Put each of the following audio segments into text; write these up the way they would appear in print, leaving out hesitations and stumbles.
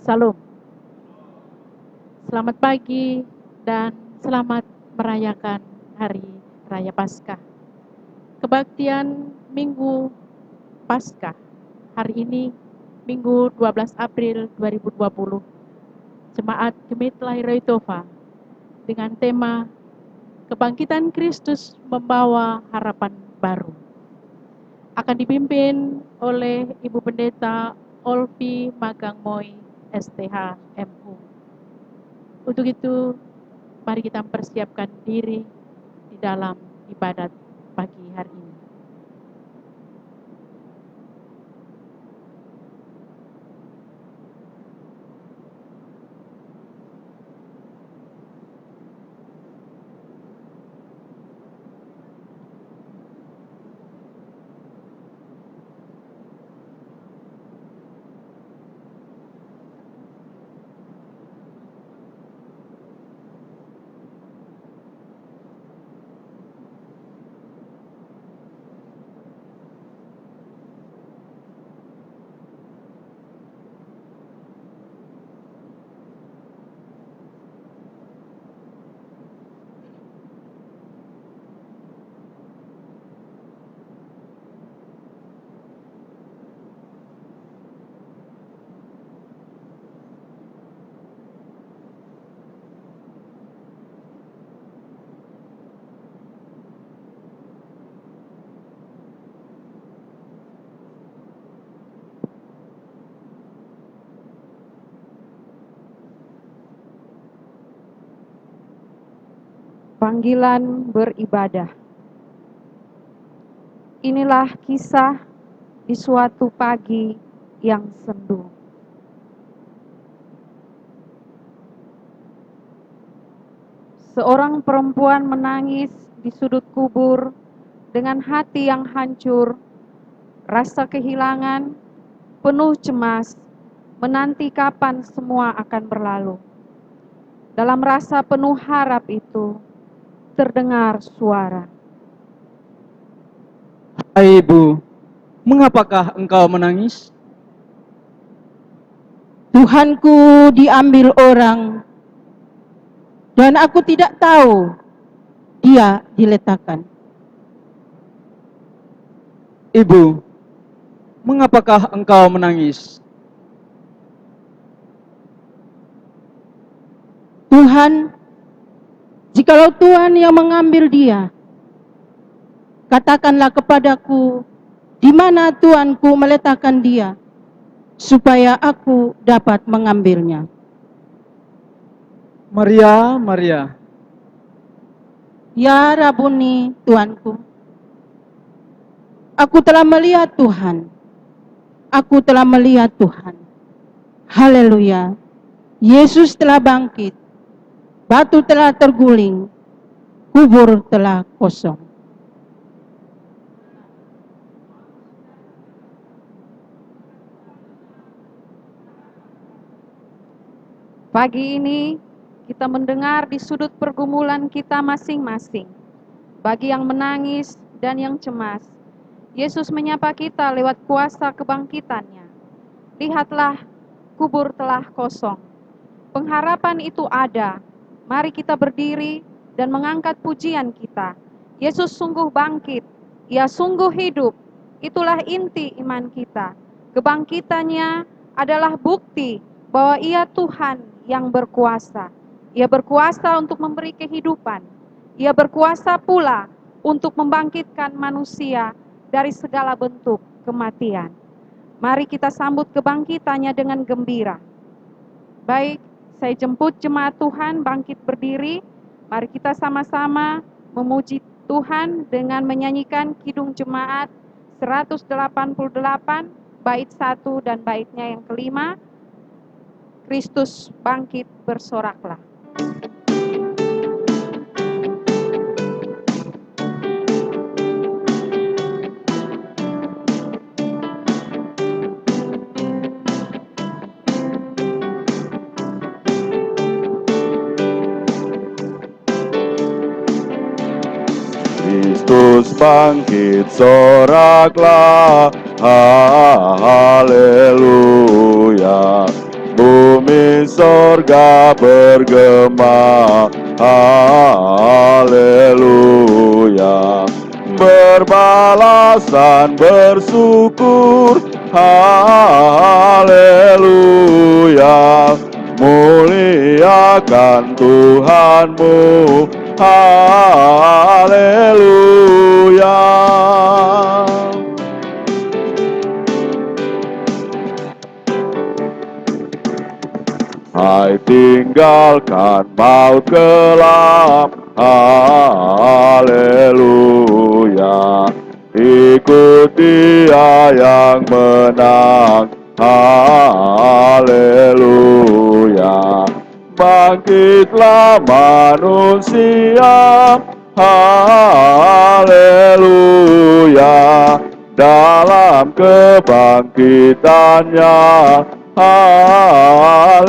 Salam. Selamat pagi dan selamat merayakan Hari Raya Paskah. Kebaktian Minggu Paskah hari ini, Minggu 12 April 2020, Jemaat Gemeente Tova dengan tema Kebangkitan Kristus Membawa Harapan Baru. Akan dipimpin oleh Ibu Pendeta Olvi Magangmoy, STH MU. Untuk itu, mari kita mempersiapkan diri di dalam ibadat pagi hari ini. Panggilan beribadah. Inilah kisah di suatu pagi yang sendu. Seorang perempuan menangis di sudut kubur dengan hati yang hancur, rasa kehilangan, penuh cemas, menanti kapan semua akan berlalu. Dalam rasa penuh harap itu, terdengar suara. Hai Ibu, mengapakah engkau menangis? Tuhanku diambil orang dan aku tidak tahu dia diletakkan. Ibu, mengapakah engkau menangis? Tuhan, jikalau Tuhan yang mengambil dia, katakanlah kepadaku di mana Tuanku meletakkan dia, supaya aku dapat mengambilnya. Maria, Maria. Ya Rabuni, Tuanku, aku telah melihat Tuhan. Aku telah melihat Tuhan. Haleluya. Yesus telah bangkit. Batu telah terguling. Kubur telah kosong. Pagi ini kita mendengar di sudut pergumulan kita masing-masing. Bagi yang menangis dan yang cemas, Yesus menyapa kita lewat kuasa kebangkitannya. Lihatlah, kubur telah kosong. Pengharapan itu ada. Mari kita berdiri dan mengangkat pujian kita. Yesus sungguh bangkit. Ia sungguh hidup. Itulah inti iman kita. Kebangkitannya adalah bukti bahwa Ia Tuhan yang berkuasa. Ia berkuasa untuk memberi kehidupan. Ia berkuasa pula untuk membangkitkan manusia dari segala bentuk kematian. Mari kita sambut kebangkitannya dengan gembira. Baik, saya jemput jemaat Tuhan bangkit berdiri. Mari kita sama-sama memuji Tuhan dengan menyanyikan Kidung Jemaat 188, bait 1 dan baitnya yang kelima. Kristus bangkit, bersoraklah. Kristus bangkit, soraklah, haleluya. Bumi sorga bergema, haleluya. Berbalasan bersyukur, haleluya. Muliakan Tuhanmu, haleluya. Hai tinggalkan maut gelap, haleluya. Ikut Dia yang menang, haleluya. Bangkitlah manusia, haleluya. Dalam kebangkitannya, haleluya.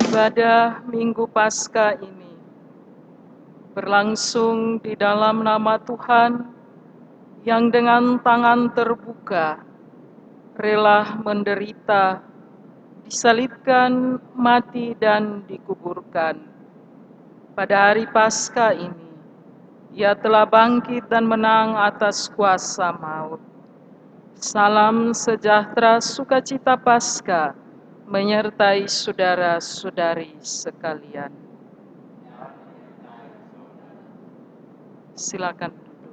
Ibadah Minggu Paskah ini berlangsung di dalam nama Tuhan yang dengan tangan terbuka rela menderita, disalibkan, mati, dan dikuburkan. Pada hari Paskah ini, Ia telah bangkit dan menang atas kuasa maut. Salam sejahtera sukacita Paskah menyertai saudara-saudari sekalian. Silakan duduk.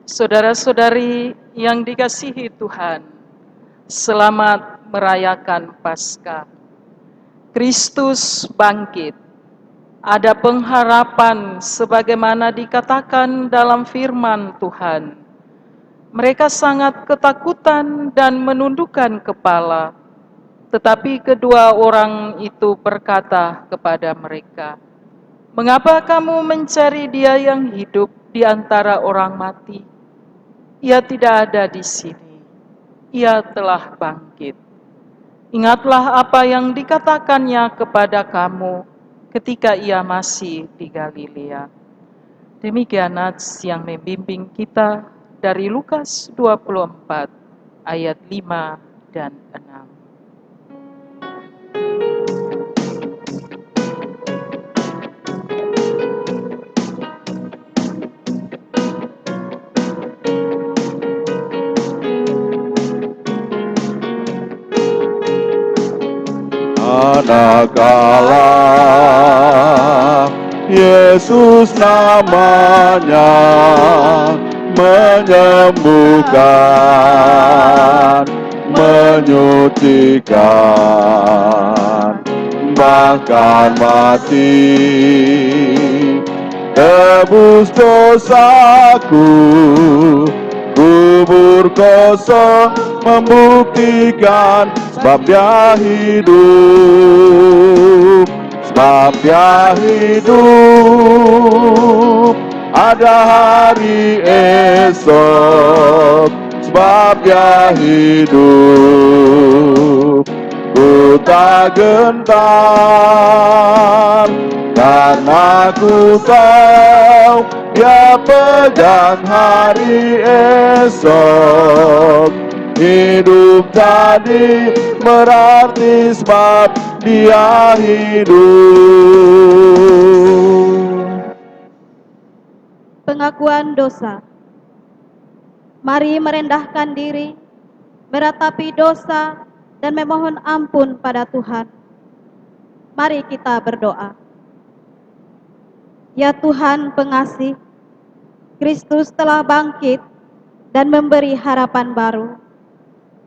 Saudara-saudari yang dikasihi Tuhan, selamat merayakan Paskah. Kristus bangkit. Ada pengharapan sebagaimana dikatakan dalam firman Tuhan. Mereka sangat ketakutan dan menundukkan kepala. Tetapi kedua orang itu berkata kepada mereka, "Mengapa kamu mencari Dia yang hidup di antara orang mati? Ia tidak ada di sini. Ia telah bangkit. Ingatlah apa yang dikatakannya kepada kamu ketika Ia masih di Galilea." Demikian nats yang membimbing kita dari Lukas 24 ayat 5 dan 6. Manakala Yesus namanya menyembuhkan, menyucikan, bahkan mati, tebus dosaku, kubur kosong membuktikan sebab Dia hidup, sebab Dia hidup. Ada hari esok, sebab Dia hidup. Ku tak gentar, karena ku tahu Dia pegang hari esok. Hidup tadi berarti sebab Dia hidup. Pengakuan dosa. Mari merendahkan diri, meratapi dosa, dan memohon ampun pada Tuhan. Mari kita berdoa. Ya Tuhan pengasih, Kristus telah bangkit dan memberi harapan baru.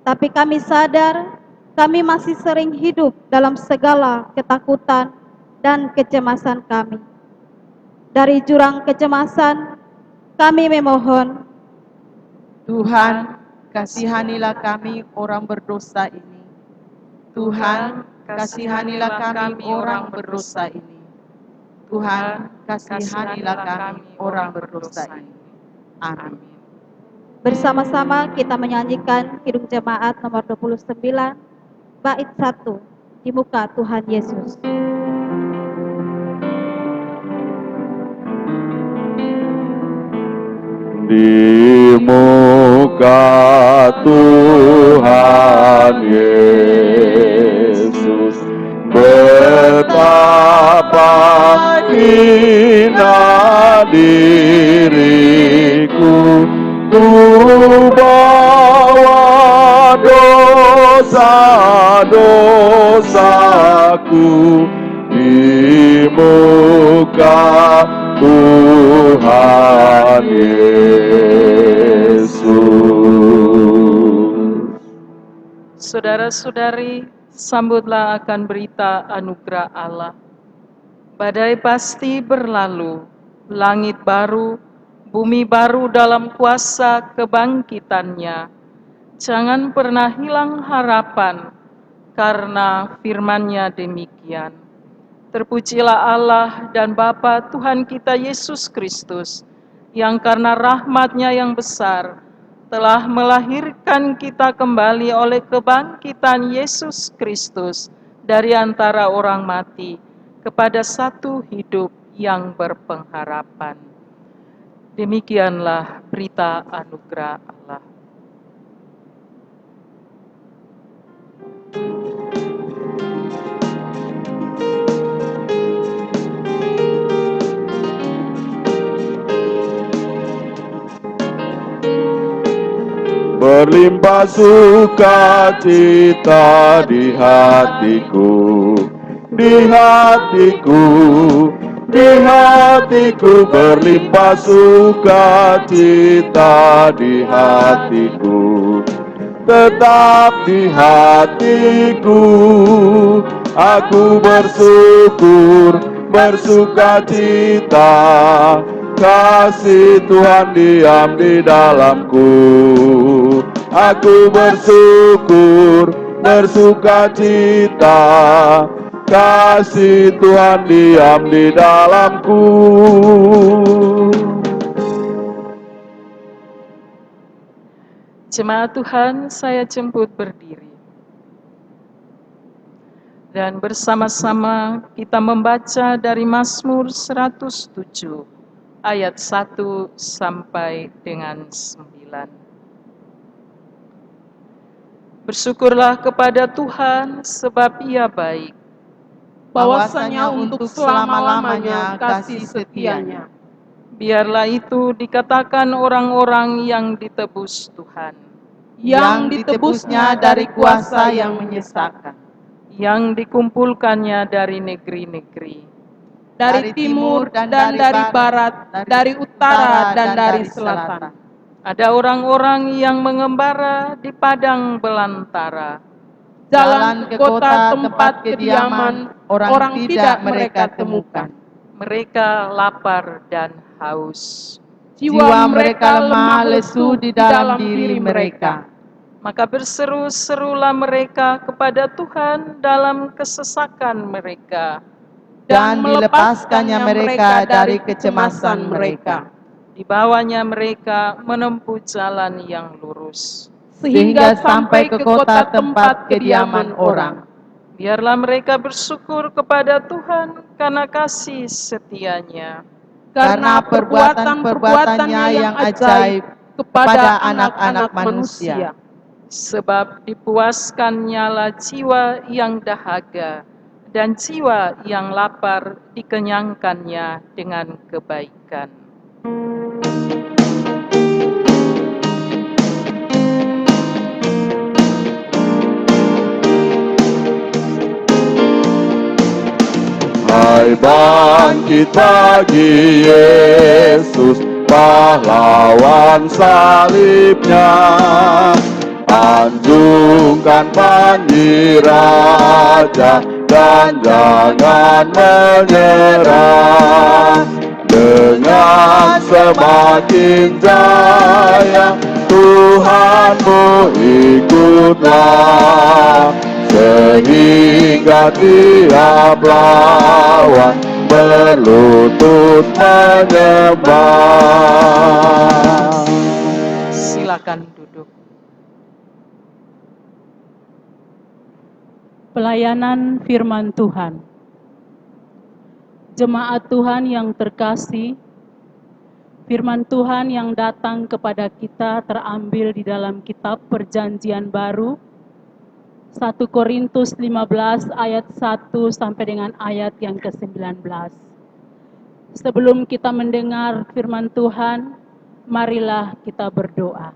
Tapi kami sadar, kami masih sering hidup dalam segala ketakutan dan kecemasan kami. Dari jurang kecemasan, kami memohon, Tuhan, kasihanilah kami orang berdosa ini. Tuhan, kasihanilah kami orang berdosa ini. Tuhan, kasihanilah kami orang berdosa ini. Amin. bersama-sama kita menyanyikan Kidung Jemaat nomor 29, bait 1. di muka Tuhan Yesus. Di muka Tuhan Yesus, betapa hina diriku, ku bawa dosa-dosaku di muka Tuhan Yesus. Saudara-saudari, sambutlah akan berita anugerah Allah. Badai pasti berlalu, langit baru, bumi baru dalam kuasa kebangkitannya. Jangan pernah hilang harapan, karena firman-Nya demikian. Terpujilah Allah dan Bapa Tuhan kita Yesus Kristus, yang karena rahmat-Nya yang besar, telah melahirkan kita kembali oleh kebangkitan Yesus Kristus dari antara orang mati kepada satu hidup yang berpengharapan. Demikianlah berita anugerah Allah. Berlimpah sukacita di hatiku, di hatiku, di hatiku, berlimpah sukacita di hatiku. Tetap di hatiku, aku bersyukur, bersukacita, kasih Tuhan diam di dalamku. Aku bersyukur, bersukacita, kasih Tuhan diam di dalamku. Jemaat Tuhan, saya jemput berdiri. Dan bersama-sama kita membaca dari Mazmur 107, ayat 1 sampai dengan 9. Bersyukurlah kepada Tuhan sebab Ia baik. Bahwasanya untuk selama-lamanya kasih setia-Nya. Biarlah itu dikatakan orang-orang yang ditebus Tuhan, yang ditebusnya dari kuasa yang menyesakan, yang dikumpulkannya dari negeri-negeri, dari timur dan dari barat, dari utara dan dari selatan. Ada orang-orang yang mengembara di padang belantara, Jalan ke kota tempat kediaman orang tidak mereka temukan. Mereka lapar dan haus. Jiwa mereka lemah lesu di dalam diri mereka. Maka berseru-serulah mereka kepada Tuhan dalam kesesakan mereka, dan dilepaskannya mereka dari kecemasan mereka. Dibawanya mereka menempuh jalan yang lurus, sehingga sampai ke kota tempat kediaman orang. Biarlah mereka bersyukur kepada Tuhan karena kasih setia-Nya, karena perbuatan-perbuatannya yang ajaib kepada anak-anak manusia. Sebab dipuaskannya lah jiwa yang dahaga, dan jiwa yang lapar dikenyangkannya dengan kebaikan. Hai bangkit pagi Yesus, pahlawan salibnya, anjungkan panji raja dan jangan menyerah. Dengan semakin jaya Tuhanmu ikutlah, sehingga tiap lawan berlutut menyembah. Silakan duduk. Pelayanan firman Tuhan. Jemaat Tuhan yang terkasih, firman Tuhan yang datang kepada kita terambil di dalam kitab Perjanjian Baru, 1 Korintus 15 ayat 1 sampai dengan ayat yang ke-19. Sebelum kita mendengar firman Tuhan, marilah kita berdoa.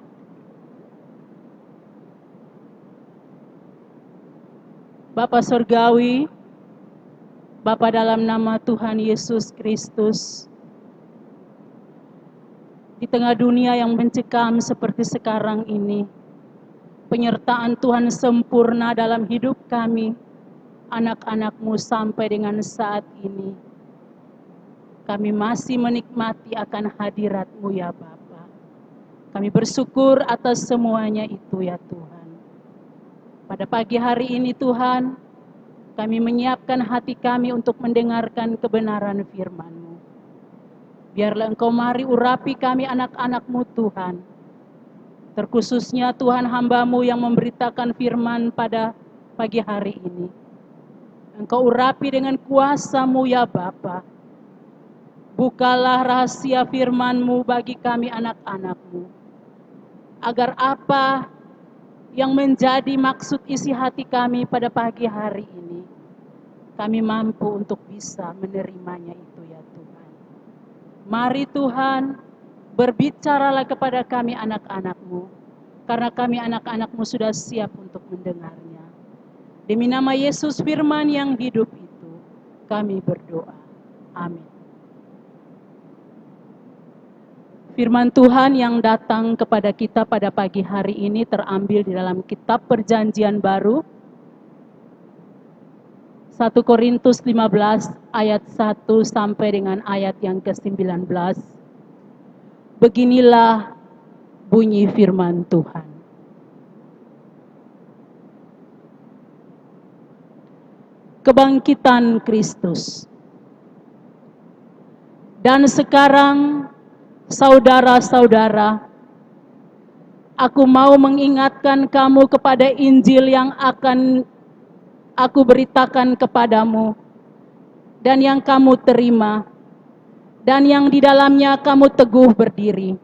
Bapa Surgawi, Bapa dalam nama Tuhan Yesus Kristus, di tengah dunia yang mencekam seperti sekarang ini, penyertaan Tuhan sempurna dalam hidup kami, anak-anak-Mu sampai dengan saat ini. Kami masih menikmati akan hadirat-Mu ya Bapa. Kami bersyukur atas semuanya itu ya Tuhan. Pada pagi hari ini Tuhan, kami menyiapkan hati kami untuk mendengarkan kebenaran firman-Mu. Biarlah Engkau mari urapi kami anak-anak-Mu Tuhan. Terkhususnya Tuhan hamba-Mu yang memberitakan firman pada pagi hari ini. Engkau urapi dengan kuasa-Mu ya Bapa. Bukalah rahasia firman-Mu bagi kami anak-anak-Mu. Agar apa yang menjadi maksud isi hati kami pada pagi hari ini, kami mampu untuk bisa menerimanya itu ya Tuhan. Mari Tuhan, berbicaralah kepada kami anak-anak-Mu, karena kami anak-anak-Mu sudah siap untuk mendengarnya. Demi nama Yesus firman yang hidup itu, kami berdoa. Amin. Firman Tuhan yang datang kepada kita pada pagi hari ini terambil di dalam kitab Perjanjian Baru, 1 Korintus 15 ayat 1 sampai dengan ayat yang ke-19. Beginilah bunyi firman Tuhan. Kebangkitan Kristus. Dan sekarang, saudara-saudara, aku mau mengingatkan kamu kepada Injil yang akan aku beritakan kepadamu, dan yang kamu terima, dan yang di dalamnya kamu teguh berdiri.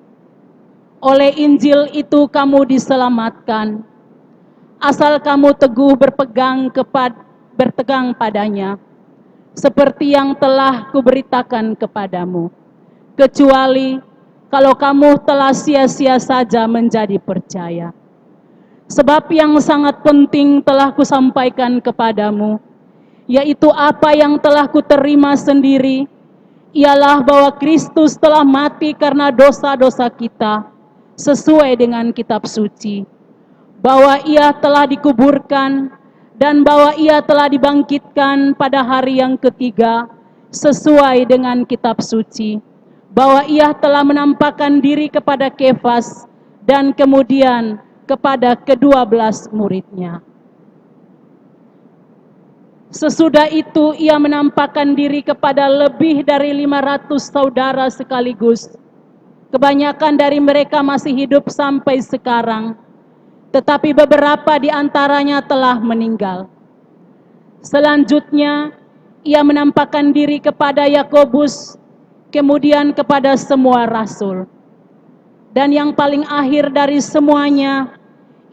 Oleh Injil itu kamu diselamatkan, asal kamu teguh bertegang padanya, seperti yang telah kuberitakan kepadamu. Kecuali kalau kamu telah sia-sia saja menjadi percaya. Sebab yang sangat penting telah kusampaikan kepadamu, yaitu apa yang telah kuterima sendiri, ialah bahwa Kristus telah mati karena dosa-dosa kita, sesuai dengan kitab suci. Bahwa Ia telah dikuburkan, dan bahwa Ia telah dibangkitkan pada hari yang ketiga, sesuai dengan kitab suci. Bahwa Ia telah menampakkan diri kepada Kefas dan kemudian kepada ke-12 muridnya. Sesudah itu Ia menampakkan diri kepada lebih dari 500 saudara sekaligus. Kebanyakan dari mereka masih hidup sampai sekarang, tetapi beberapa di antaranya telah meninggal. Selanjutnya Ia menampakkan diri kepada Yakobus, kemudian kepada semua rasul. Dan yang paling akhir dari semuanya,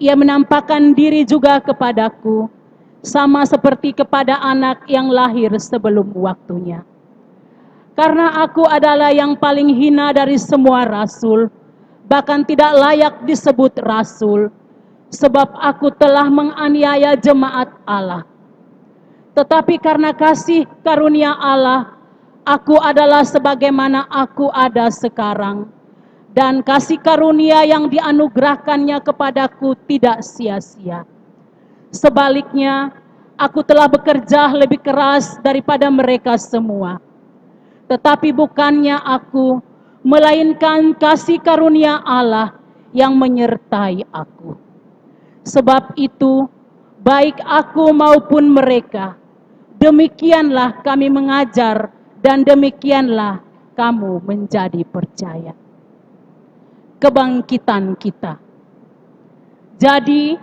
Ia menampakkan diri juga kepadaku, sama seperti kepada anak yang lahir sebelum waktunya. Karena aku adalah yang paling hina dari semua rasul, bahkan tidak layak disebut rasul, sebab aku telah menganiaya jemaat Allah. Tetapi karena kasih karunia Allah, aku adalah sebagaimana aku ada sekarang, dan kasih karunia yang dianugerahkannya kepadaku tidak sia-sia. Sebaliknya, aku telah bekerja lebih keras daripada mereka semua. Tetapi bukannya aku, melainkan kasih karunia Allah yang menyertai aku. Sebab itu, baik aku maupun mereka, demikianlah kami mengajar, dan demikianlah kamu menjadi percaya. Kebangkitan kita. Jadi,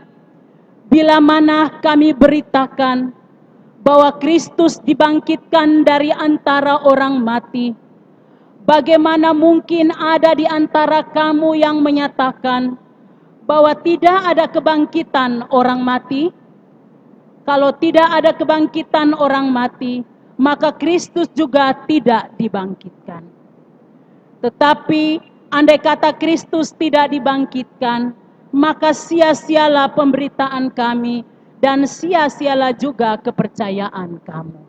bila mana kami beritakan bahwa Kristus dibangkitkan dari antara orang mati, bagaimana mungkin ada di antara kamu yang menyatakan bahwa tidak ada kebangkitan orang mati? Kalau tidak ada kebangkitan orang mati, maka Kristus juga tidak dibangkitkan. Tetapi andai kata Kristus tidak dibangkitkan, maka sia-sialah pemberitaan kami dan sia-sialah juga kepercayaan kamu.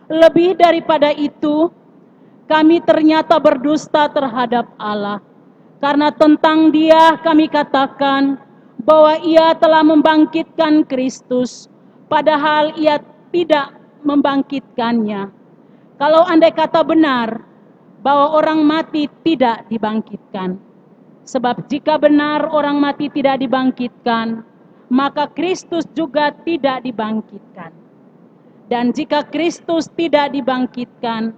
Lebih daripada itu, kami ternyata berdusta terhadap Allah, karena tentang Dia kami katakan bahwa Ia telah membangkitkan Kristus, padahal Ia tidak membangkitkannya. Kalau andai kata benar bahwa orang mati tidak dibangkitkan, sebab jika benar orang mati tidak dibangkitkan, maka Kristus juga tidak dibangkitkan. Dan jika Kristus tidak dibangkitkan,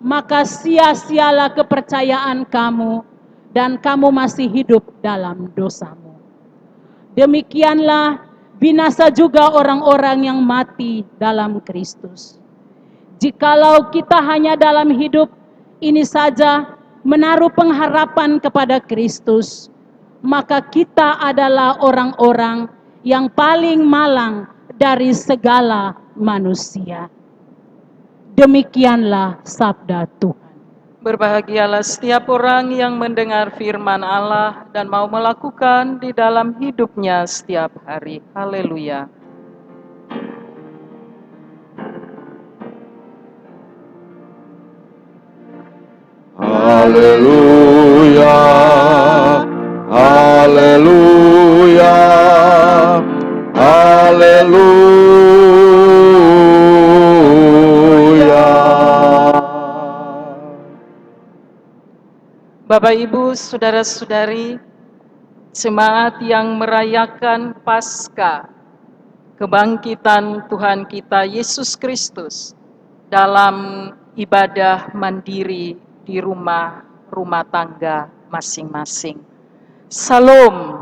maka sia-sialah kepercayaan kamu dan kamu masih hidup dalam dosamu. Demikianlah binasa juga orang-orang yang mati dalam Kristus. Jikalau kita hanya dalam hidup ini saja menaruh pengharapan kepada Kristus, maka kita adalah orang-orang yang paling malang dari segala manusia. Demikianlah sabda Tuhan. Berbahagialah setiap orang yang mendengar firman Allah dan mau melakukan di dalam hidupnya setiap hari. Haleluya. Haleluya, haleluya, haleluya. Bapak, Ibu, saudara-saudari, jemaat yang merayakan Paskah, kebangkitan Tuhan kita Yesus Kristus dalam ibadah mandiri di rumah tangga masing-masing. Salam.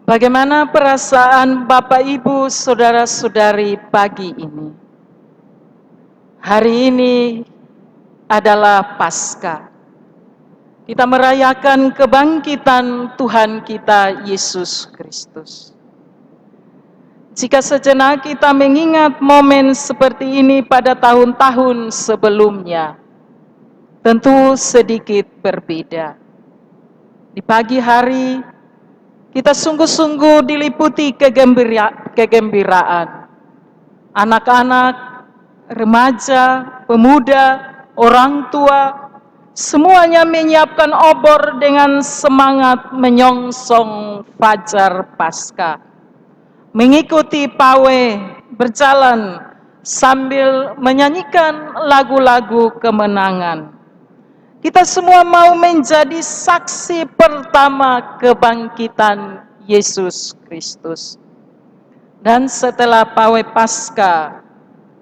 Bagaimana perasaan Bapak, Ibu, saudara-saudari pagi ini? Hari ini adalah Paskah. Kita merayakan kebangkitan Tuhan kita Yesus Kristus. Jika sejenak kita mengingat momen seperti ini pada tahun-tahun sebelumnya, tentu sedikit berbeda. Di pagi hari, kita sungguh-sungguh diliputi kegembiraan. Anak-anak, remaja, pemuda, orang tua, semuanya menyiapkan obor dengan semangat menyongsong fajar Paskah. Mengikuti pawai, berjalan sambil menyanyikan lagu-lagu kemenangan. Kita semua mau menjadi saksi pertama kebangkitan Yesus Kristus. Dan setelah pawai Paskah,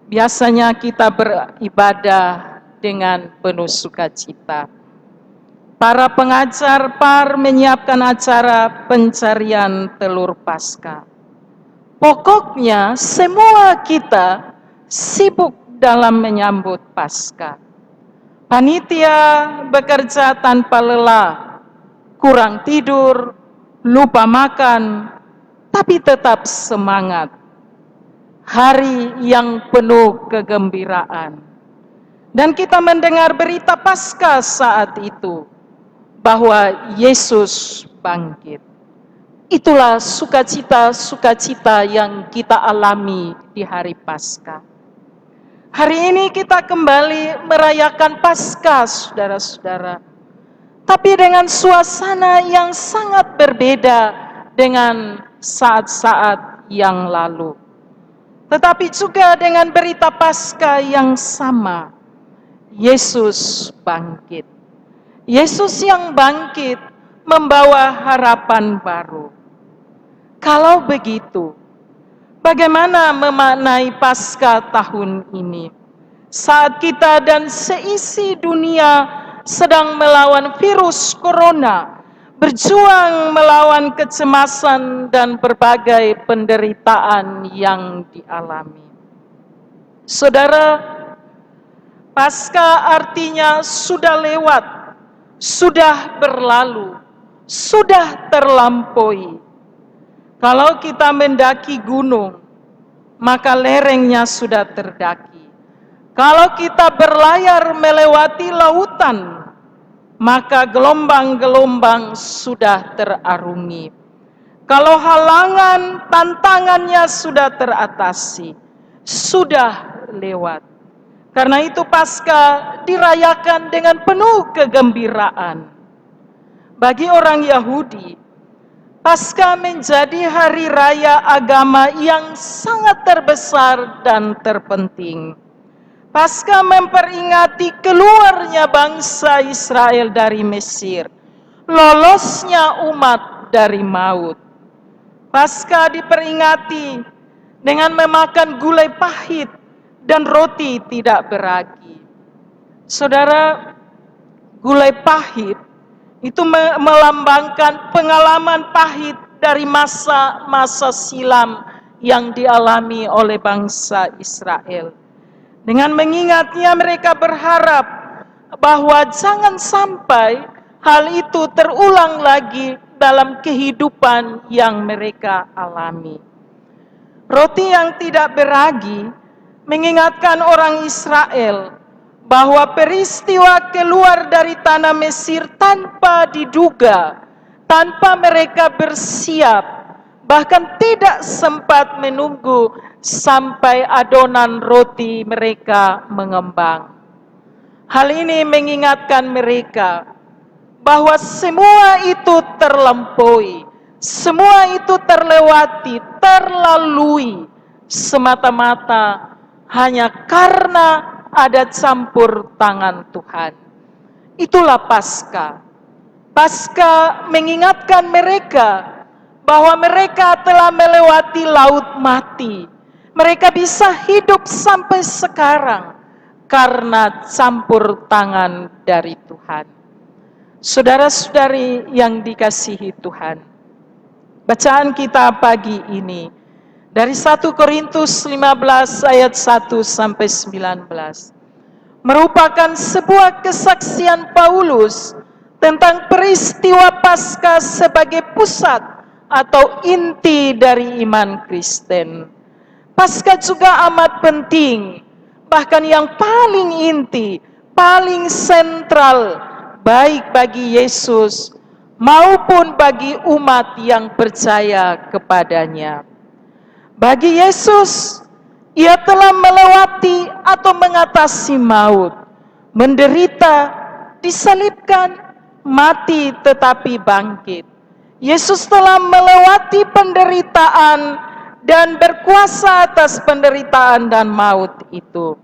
biasanya kita beribadah dengan penuh sukacita. Para pengajar PAR menyiapkan acara pencarian telur Paskah. Pokoknya semua kita sibuk dalam menyambut Paskah. Panitia bekerja tanpa lelah, kurang tidur, lupa makan, tapi tetap semangat. Hari yang penuh kegembiraan. Dan kita mendengar berita Paskah saat itu, bahwa Yesus bangkit. Itulah sukacita yang kita alami di hari Paskah. Hari ini kita kembali merayakan Paskah, saudara-saudara. Tapi dengan suasana yang sangat berbeda dengan saat-saat yang lalu. Tetapi juga dengan berita Paskah yang sama. Yesus bangkit. Yesus yang bangkit membawa harapan baru. Kalau begitu, bagaimana memaknai Paskah tahun ini? Saat kita dan seisi dunia sedang melawan virus corona, berjuang melawan kecemasan dan berbagai penderitaan yang dialami. Saudara, Paskah artinya sudah lewat, sudah berlalu, sudah terlampaui. Kalau kita mendaki gunung, maka lerengnya sudah terdaki. Kalau kita berlayar melewati lautan, maka gelombang-gelombang sudah terarungi. Kalau halangan, tantangannya sudah teratasi, sudah lewat. Karena itu Paskah dirayakan dengan penuh kegembiraan. Bagi orang Yahudi, Paskah menjadi hari raya agama yang sangat terbesar dan terpenting. Paskah memperingati keluarnya bangsa Israel dari Mesir, lolosnya umat dari maut. Paskah diperingati dengan memakan gulai pahit dan roti tidak beragi. Saudara, gulai pahit itu melambangkan pengalaman pahit dari masa-masa silam yang dialami oleh bangsa Israel. Dengan mengingatnya mereka berharap bahwa jangan sampai hal itu terulang lagi dalam kehidupan yang mereka alami. Roti yang tidak beragi mengingatkan orang Israel bahwa peristiwa keluar dari tanah Mesir tanpa diduga, tanpa mereka bersiap, bahkan tidak sempat menunggu sampai adonan roti mereka mengembang. Hal ini mengingatkan mereka bahwa semua itu terlampaui, semua itu terlewati, terlalui semata-mata hanya karena ada campur tangan Tuhan. Itulah Paskah. Paskah mengingatkan mereka bahwa mereka telah melewati laut mati. Mereka bisa hidup sampai sekarang karena campur tangan dari Tuhan. Saudara-saudari yang dikasihi Tuhan, bacaan kita pagi ini dari 1 Korintus 15 ayat 1 sampai 19 merupakan sebuah kesaksian Paulus tentang peristiwa Paskah sebagai pusat atau inti dari iman Kristen. Paskah juga amat penting, bahkan yang paling inti, paling sentral, baik bagi Yesus maupun bagi umat yang percaya kepadanya. Bagi Yesus, ia telah melewati atau mengatasi maut, menderita, disalibkan, mati tetapi bangkit. Yesus telah melewati penderitaan dan berkuasa atas penderitaan dan maut itu.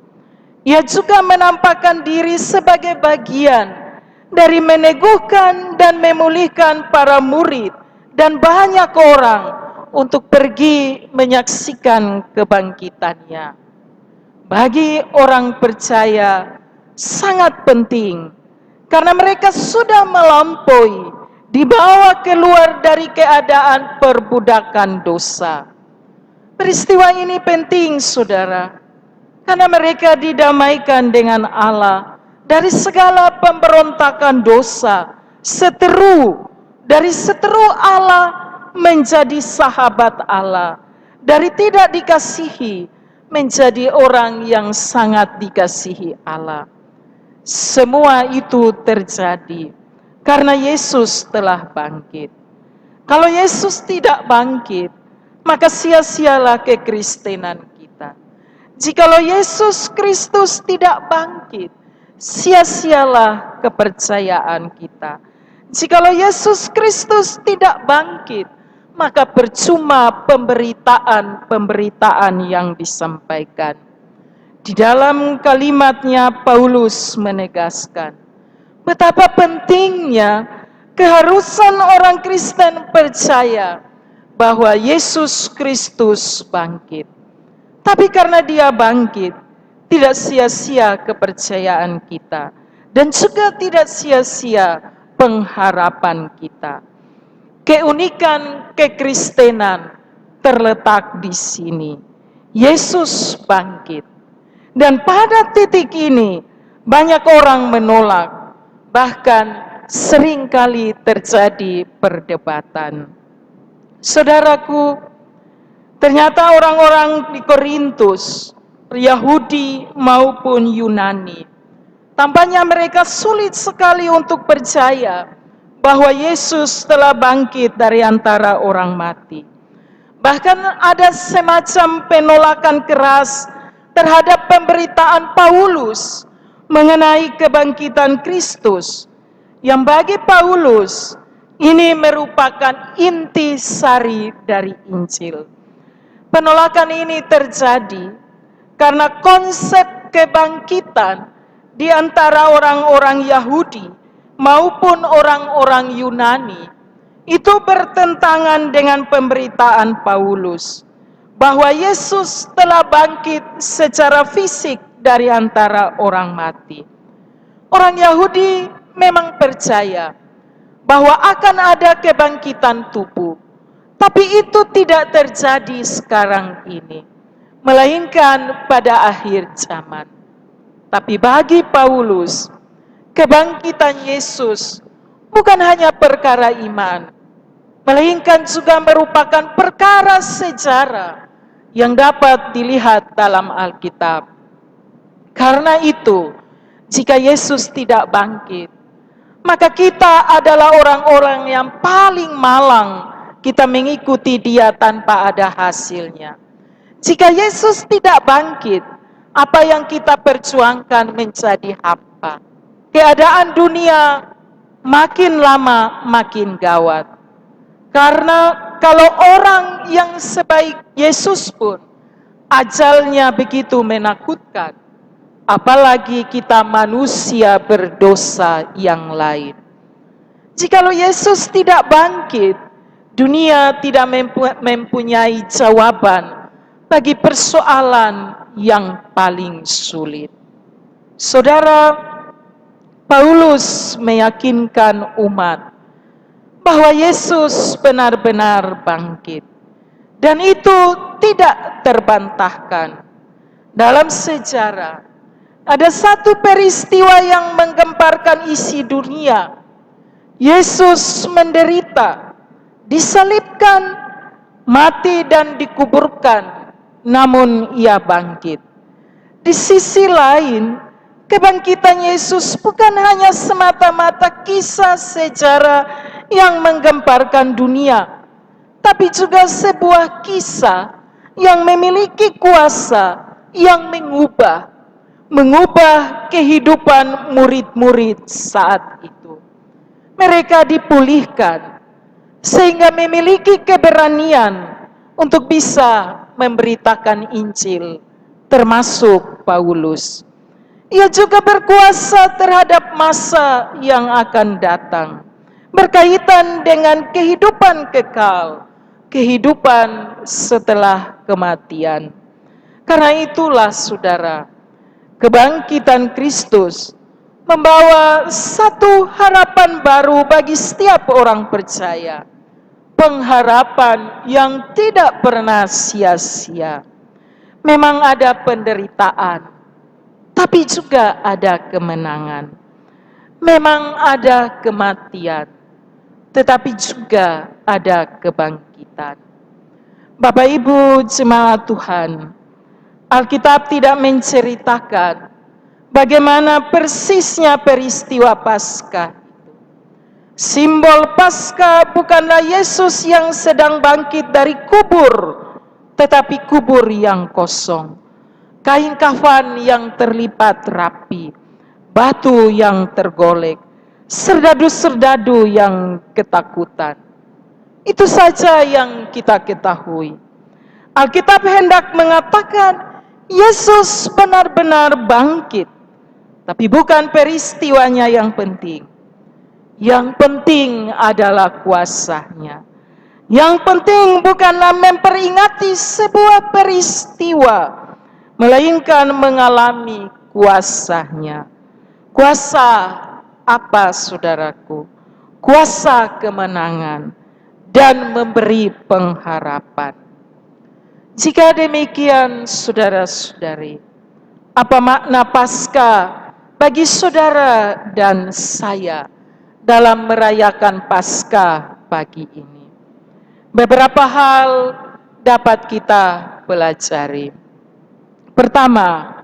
Ia juga menampakkan diri sebagai bagian dari meneguhkan dan memulihkan para murid dan banyak orang untuk pergi menyaksikan kebangkitannya. Bagi orang percaya sangat penting karena mereka sudah melampaui, dibawa keluar dari keadaan perbudakan dosa. Peristiwa ini penting, saudara, karena mereka didamaikan dengan Allah dari segala pemberontakan dosa, dari seteru Allah menjadi sahabat Allah, dari tidak dikasihi menjadi orang yang sangat dikasihi Allah. Semua itu terjadi karena Yesus telah bangkit. Kalau Yesus tidak bangkit, maka sia-sialah kekristenan kita. Jikalau Yesus Kristus tidak bangkit, sia-sialah kepercayaan kita. Jikalau Yesus Kristus tidak bangkit, maka percuma pemberitaan yang disampaikan. Di dalam kalimatnya Paulus menegaskan betapa pentingnya keharusan orang Kristen percaya bahwa Yesus Kristus bangkit. Tapi karena dia bangkit, tidak sia-sia kepercayaan kita dan juga tidak sia-sia pengharapan kita. Keunikan kekristenan terletak di sini. Yesus bangkit. Dan pada titik ini banyak orang menolak, bahkan seringkali terjadi perdebatan. Saudaraku, ternyata orang-orang di Korintus, Yahudi maupun Yunani, tampaknya mereka sulit sekali untuk percaya bahwa Yesus telah bangkit dari antara orang mati. Bahkan ada semacam penolakan keras terhadap pemberitaan Paulus mengenai kebangkitan Kristus, yang bagi Paulus ini merupakan inti sari dari Injil. Penolakan ini terjadi karena konsep kebangkitan di antara orang-orang Yahudi maupun orang-orang Yunani itu bertentangan dengan pemberitaan Paulus bahwa Yesus telah bangkit secara fisik dari antara orang mati. Orang Yahudi memang percaya bahwa akan ada kebangkitan tubuh, tapi itu tidak terjadi sekarang ini, melainkan pada akhir zaman. Tapi bagi Paulus, kebangkitan Yesus bukan hanya perkara iman, melainkan juga merupakan perkara sejarah yang dapat dilihat dalam Alkitab. Karena itu, jika Yesus tidak bangkit, maka kita adalah orang-orang yang paling malang kita mengikuti Dia tanpa ada hasilnya. Jika Yesus tidak bangkit, apa yang kita perjuangkan menjadi hampa. Keadaan dunia makin lama makin gawat. Karena kalau orang yang sebaik Yesus pun ajalnya begitu menakutkan, apalagi kita manusia berdosa yang lain. Jikalau Yesus tidak bangkit, dunia tidak mempunyai jawaban bagi persoalan yang paling sulit. Saudara, Paulus meyakinkan umat bahwa Yesus benar-benar bangkit. Dan itu tidak terbantahkan. Dalam sejarah, ada satu peristiwa yang menggemparkan isi dunia. Yesus menderita, disalibkan, mati dan dikuburkan, namun Ia bangkit. Di sisi lain, kebangkitan Yesus bukan hanya semata-mata kisah sejarah yang menggemparkan dunia, tapi juga sebuah kisah yang memiliki kuasa yang mengubah kehidupan murid-murid saat itu. Mereka dipulihkan sehingga memiliki keberanian untuk bisa memberitakan Injil, termasuk Paulus. Ia juga berkuasa terhadap masa yang akan datang, berkaitan dengan kehidupan kekal, kehidupan setelah kematian. Karena itulah saudara, kebangkitan Kristus membawa satu harapan baru bagi setiap orang percaya. Pengharapan yang tidak pernah sia-sia. Memang ada penderitaan, tapi juga ada kemenangan. Memang ada kematian, tetapi juga ada kebangkitan. Bapak Ibu jemaat Tuhan, Alkitab tidak menceritakan bagaimana persisnya peristiwa Paskah. Simbol Paskah bukanlah Yesus yang sedang bangkit dari kubur, tetapi kubur yang kosong. Kain kafan yang terlipat rapi, batu yang tergolek, serdadu-serdadu yang ketakutan. Itu saja yang kita ketahui. Alkitab hendak mengatakan Yesus benar-benar bangkit, tapi bukan peristiwanya yang penting. Yang penting adalah kuasanya. Yang penting bukanlah memperingati sebuah peristiwa, melainkan mengalami kuasanya. Kuasa apa, saudaraku? kuasa kemenangan, dan memberi pengharapan. Jika demikian, saudara-saudari, apa makna Paskah bagi saudara dan saya dalam merayakan Paskah pagi ini? Beberapa hal dapat kita pelajari. Pertama,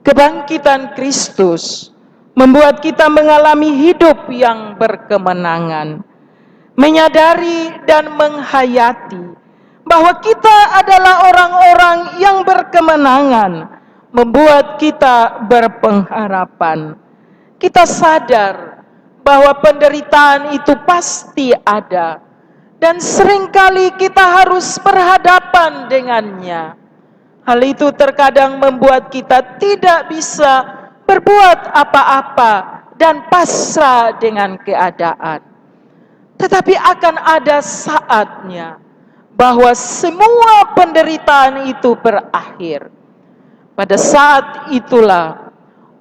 kebangkitan Kristus membuat kita mengalami hidup yang berkemenangan, menyadari dan menghayati bahwa kita adalah orang-orang yang berkemenangan, membuat kita berpengharapan. Kita sadar bahwa penderitaan itu pasti ada, dan seringkali kita harus berhadapan dengannya. Hal itu terkadang membuat kita tidak bisa berbuat apa-apa dan pasrah dengan keadaan. Tetapi akan ada saatnya bahwa semua penderitaan itu berakhir. Pada saat itulah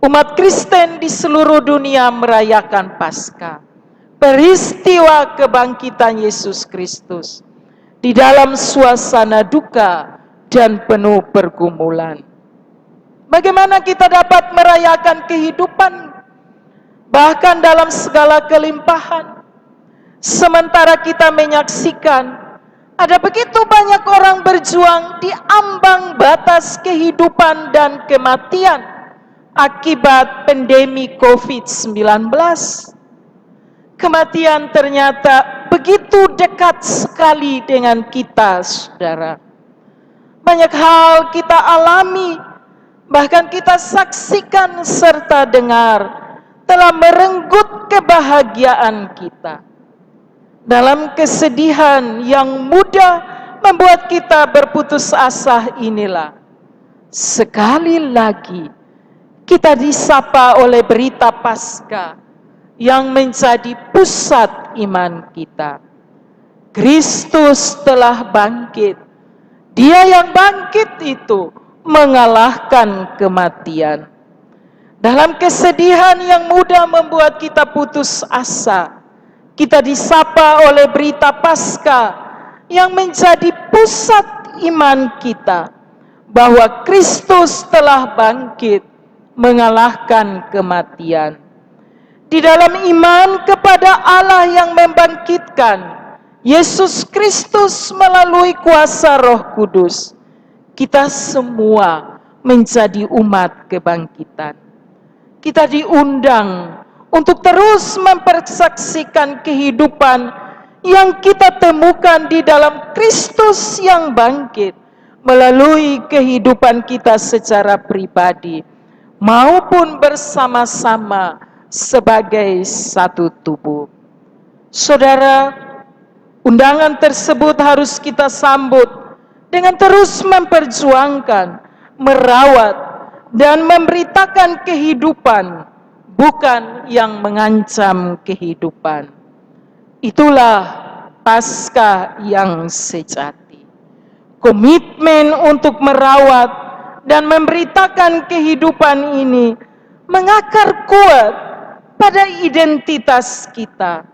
umat Kristen di seluruh dunia merayakan Paskah, peristiwa kebangkitan Yesus Kristus, di dalam suasana duka dan penuh pergumulan. Bagaimana kita dapat merayakan kehidupan bahkan dalam segala kelimpahan, sementara kita menyaksikan ada begitu banyak orang berjuang di ambang batas kehidupan dan kematian akibat pandemi COVID-19. Kematian ternyata begitu dekat sekali dengan kita, saudara. Banyak hal kita alami, bahkan kita saksikan serta dengar, telah merenggut kebahagiaan kita. Dalam kesedihan yang mudah membuat kita berputus asa inilah, sekali lagi kita disapa oleh berita Paskah yang menjadi pusat iman kita. Kristus telah bangkit. Dia yang bangkit itu mengalahkan kematian. Dalam kesedihan yang mudah membuat kita putus asa, kita disapa oleh berita Paskah yang menjadi pusat iman kita, bahwa Kristus telah bangkit mengalahkan kematian. Di dalam iman kepada Allah yang membangkitkan Yesus Kristus melalui kuasa Roh Kudus, kita semua menjadi umat kebangkitan. Kita diundang untuk terus mempersaksikan kehidupan yang kita temukan di dalam Kristus yang bangkit melalui kehidupan kita secara pribadi maupun bersama-sama sebagai satu tubuh. Saudara, undangan tersebut harus kita sambut dengan terus memperjuangkan, merawat, dan memberitakan kehidupan, bukan yang mengancam kehidupan. Itulah Paskah yang sejati. Komitmen untuk merawat dan memberitakan kehidupan ini mengakar kuat pada identitas kita,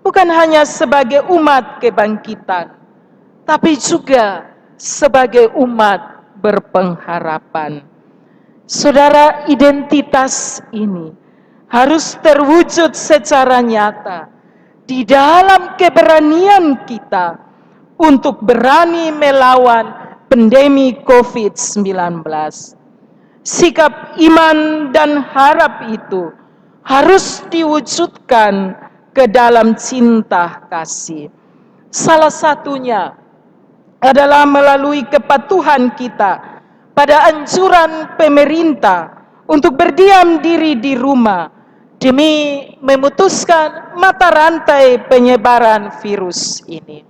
bukan hanya sebagai umat kebangkitan, tapi juga sebagai umat berpengharapan. Saudara, identitas ini harus terwujud secara nyata di dalam keberanian kita untuk berani melawan pandemi COVID-19. Sikap iman dan harap itu harus diwujudkan ke dalam cinta kasih. Salah satunya adalah melalui kepatuhan kita pada anjuran pemerintah untuk berdiam diri di rumah demi memutuskan mata rantai penyebaran virus ini.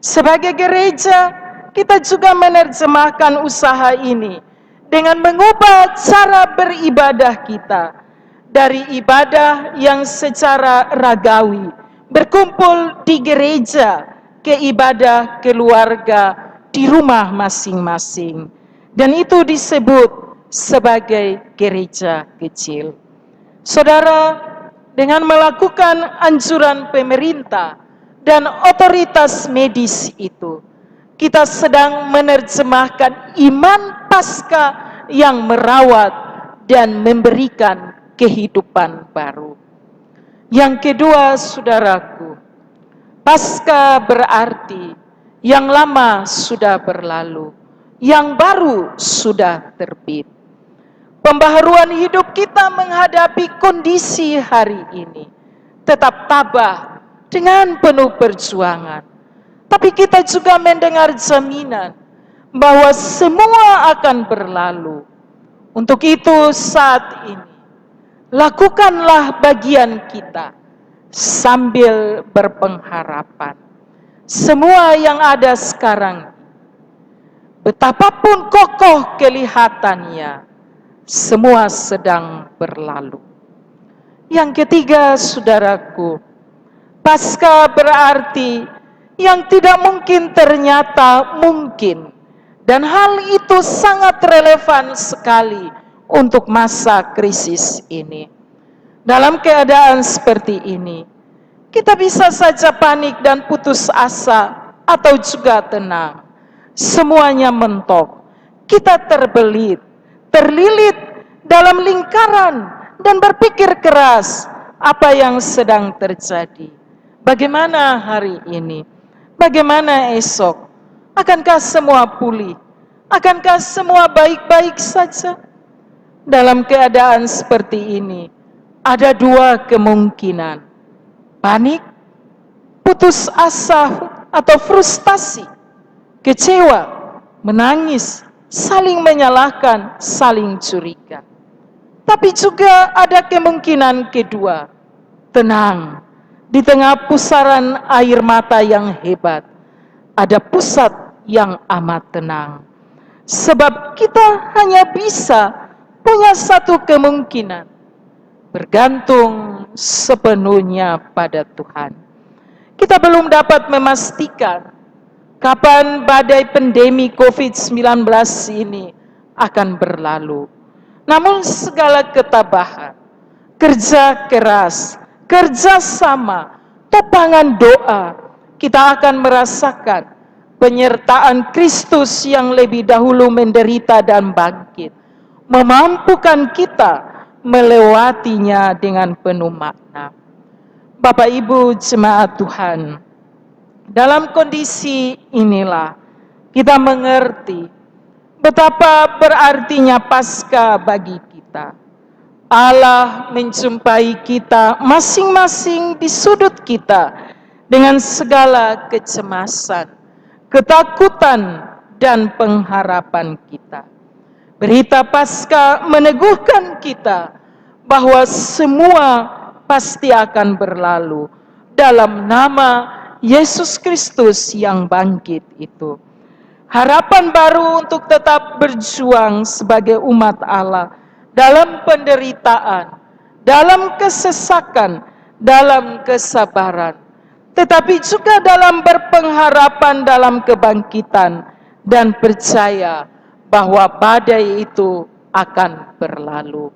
Sebagai gereja, kita juga menerjemahkan usaha ini dengan mengubah cara beribadah kita dari ibadah yang secara ragawi berkumpul di gereja ke ibadah keluarga di rumah masing-masing, dan itu disebut sebagai gereja kecil. Saudara, dengan melakukan anjuran pemerintah dan otoritas medis itu, kita sedang menerjemahkan iman Paskah yang merawat dan memberikan kehidupan baru. Yang kedua, saudaraku, Paskah berarti yang lama sudah berlalu, yang baru sudah terbit. Pembaharuan hidup kita menghadapi kondisi hari ini tetap tabah dengan penuh perjuangan. Tapi kita juga mendengar jaminan bahwa semua akan berlalu. Untuk itu saat ini, lakukanlah bagian kita sambil berpengharapan. Semua yang ada sekarang, betapapun kokoh kelihatannya, semua sedang berlalu. Yang ketiga, saudaraku, Paskah berarti yang tidak mungkin ternyata mungkin. Dan hal itu sangat relevan sekali untuk masa krisis ini. Dalam keadaan seperti ini, kita bisa saja panik dan putus asa atau juga tenang. Semuanya mentok. Kita terbelit, terlilit dalam lingkaran dan berpikir keras apa yang sedang terjadi. Bagaimana hari ini? Bagaimana esok? Akankah semua pulih? Akankah semua baik-baik saja? Dalam keadaan seperti ini, ada dua kemungkinan. Panik, putus asa atau frustasi, kecewa, menangis, saling menyalahkan, saling curiga. Tapi juga ada kemungkinan kedua, tenang. Di tengah pusaran air mata yang hebat, ada pusat yang amat tenang. Sebab kita hanya bisa punya satu kemungkinan, bergantung sepenuhnya pada Tuhan. Kita belum dapat memastikan kapan badai pandemi COVID-19 ini akan berlalu. Namun segala ketabahan, kerja keras, kerjasama, topangan doa, kita akan merasakan penyertaan Kristus yang lebih dahulu menderita dan bangkit, memampukan kita melewatinya dengan penuh makna. Bapak Ibu jemaat Tuhan, dalam kondisi inilah kita mengerti betapa berartinya Paskah bagi kita. Allah menjumpai kita masing-masing di sudut kita dengan segala kecemasan, ketakutan, dan pengharapan kita. Berita Paskah meneguhkan kita bahwa semua pasti akan berlalu dalam nama Yesus Kristus yang bangkit itu. Harapan baru untuk tetap berjuang sebagai umat Allah dalam penderitaan, dalam kesesakan, dalam kesabaran, tetapi juga dalam berpengharapan dalam kebangkitan dan percaya bahwa badai itu akan berlalu.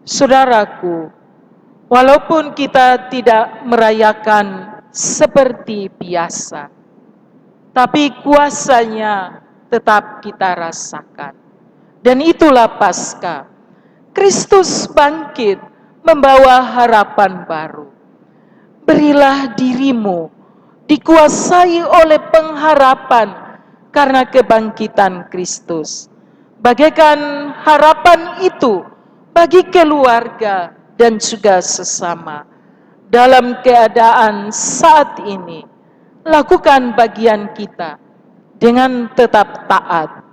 Saudaraku, walaupun kita tidak merayakan seperti biasa, tapi kuasanya tetap kita rasakan. Dan itulah Paskah. Kristus bangkit membawa harapan baru. Berilah dirimu dikuasai oleh pengharapan karena kebangkitan Kristus. Bagaikan harapan itu bagi keluarga dan juga sesama. Dalam keadaan saat ini, lakukan bagian kita dengan tetap taat,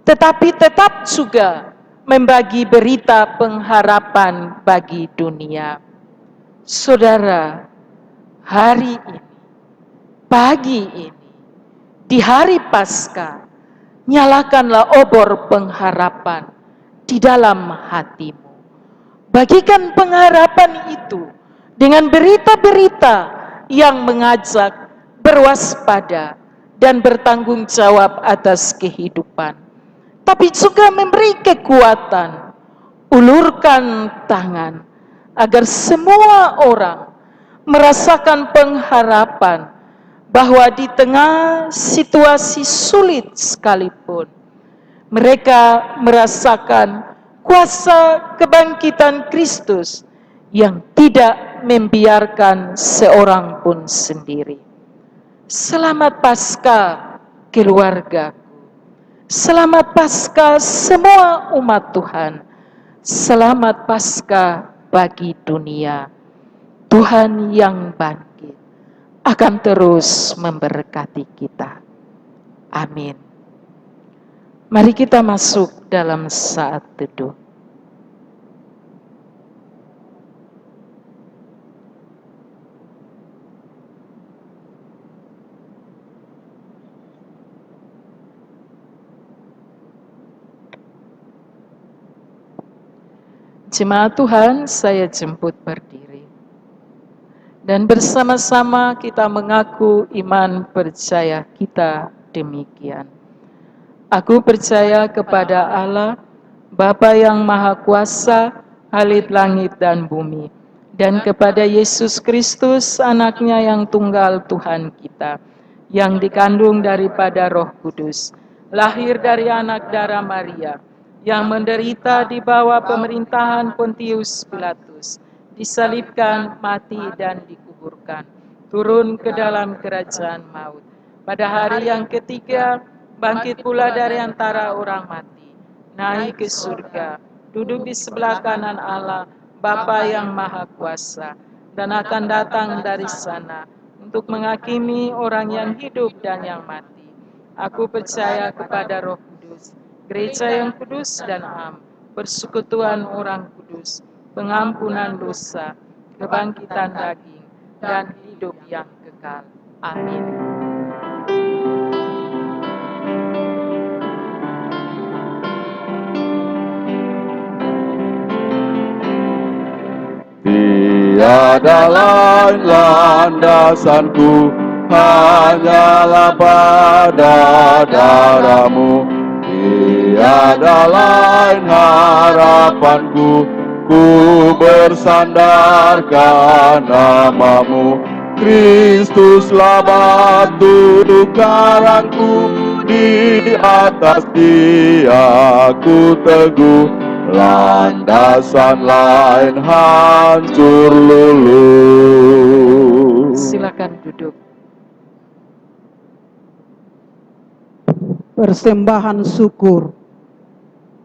tetapi tetap juga membagi berita pengharapan bagi dunia. Saudara, hari ini, pagi ini, di hari Paskah, nyalakanlah obor pengharapan di dalam hatimu. Bagikan pengharapan itu dengan berita-berita yang mengajak berwaspada dan bertanggung jawab atas kehidupan. Tapi juga memberi kekuatan. Ulurkan tangan, agar semua orang merasakan pengharapan bahwa di tengah situasi sulit sekalipun, mereka merasakan kuasa kebangkitan Kristus yang tidak membiarkan seorang pun sendiri. Selamat Paskah keluargaku. Selamat Paskah semua umat Tuhan. Selamat Paskah bagi dunia. Tuhan yang bangkit akan terus memberkati kita. Amin. Mari kita masuk dalam saat teduh. Jemaat Tuhan, saya jemput berdiri. Dan bersama-sama kita mengaku iman percaya kita demikian. Aku percaya kepada Allah, Bapa yang Maha Kuasa, Khalid langit dan bumi, dan kepada Yesus Kristus, anaknya yang tunggal Tuhan kita, yang dikandung daripada Roh Kudus, lahir dari anak darah Maria, yang menderita di bawah pemerintahan Pontius Pilatus, disalibkan, mati dan dikuburkan, turun ke dalam kerajaan maut. Pada hari yang ketiga, bangkit pula dari antara orang mati, naik ke surga, duduk di sebelah kanan Allah, Bapa yang Maha Kuasa, dan akan datang dari sana untuk menghakimi orang yang hidup dan yang mati. Aku percaya kepada Roh Kudus, gereja yang kudus dan am, persekutuan orang kudus, pengampunan dosa, kebangkitan daging, dan hidup yang kekal. Amin. Tiada lain landasanku, hanyalah pada darah-Mu. Tiada lain harapanku, ku bersandarkan nama-Mu. Kristuslah batu karangku, di atas Dia ku teguh. Landasan lain hancur luluh. Silakan duduk. Persembahan syukur.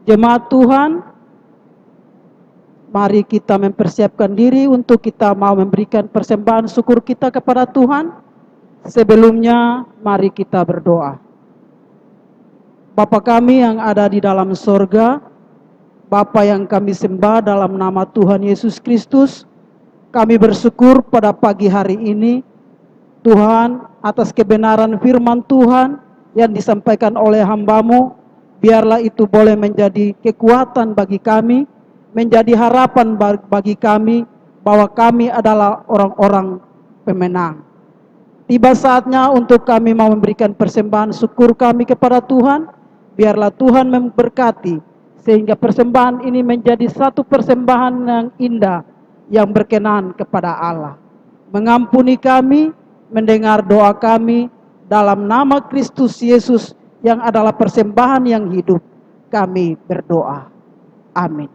Jemaat Tuhan, mari kita mempersiapkan diri untuk kita mau memberikan persembahan syukur kita kepada Tuhan. Sebelumnya, mari kita berdoa. Bapa kami yang ada di dalam sorga, Bapa yang kami sembah dalam nama Tuhan Yesus Kristus, kami bersyukur pada pagi hari ini, Tuhan, atas kebenaran firman Tuhan yang disampaikan oleh hamba-Mu, biarlah itu boleh menjadi kekuatan bagi kami, menjadi harapan bagi kami, bahwa kami adalah orang-orang pemenang. Tiba saatnya untuk kami mau memberikan persembahan syukur kami kepada Tuhan, biarlah Tuhan memberkati, sehingga persembahan ini menjadi satu persembahan yang indah, yang berkenan kepada Allah. Mengampuni kami, mendengar doa kami, dalam nama Kristus Yesus yang adalah persembahan yang hidup, kami berdoa. Amin.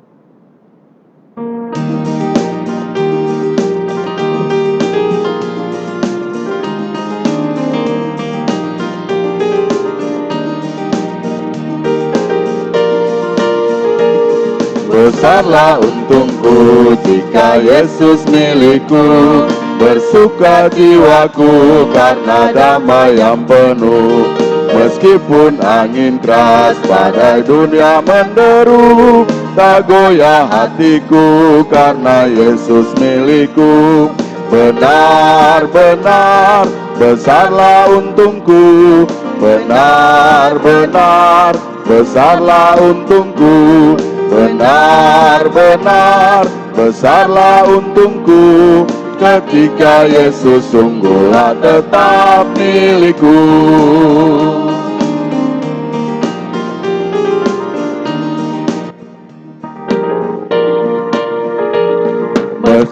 Besarlah untungku jika Yesus milikku, bersuka jiwaku karena damai yang penuh. Meskipun angin keras badai dunia menderu, tak goyah hatiku karena Yesus milikku. Benar-benar besarlah untungku, benar-benar besarlah untungku. Benar-benar besarlah untungku ketika Yesus sungguhlah tetap milikku.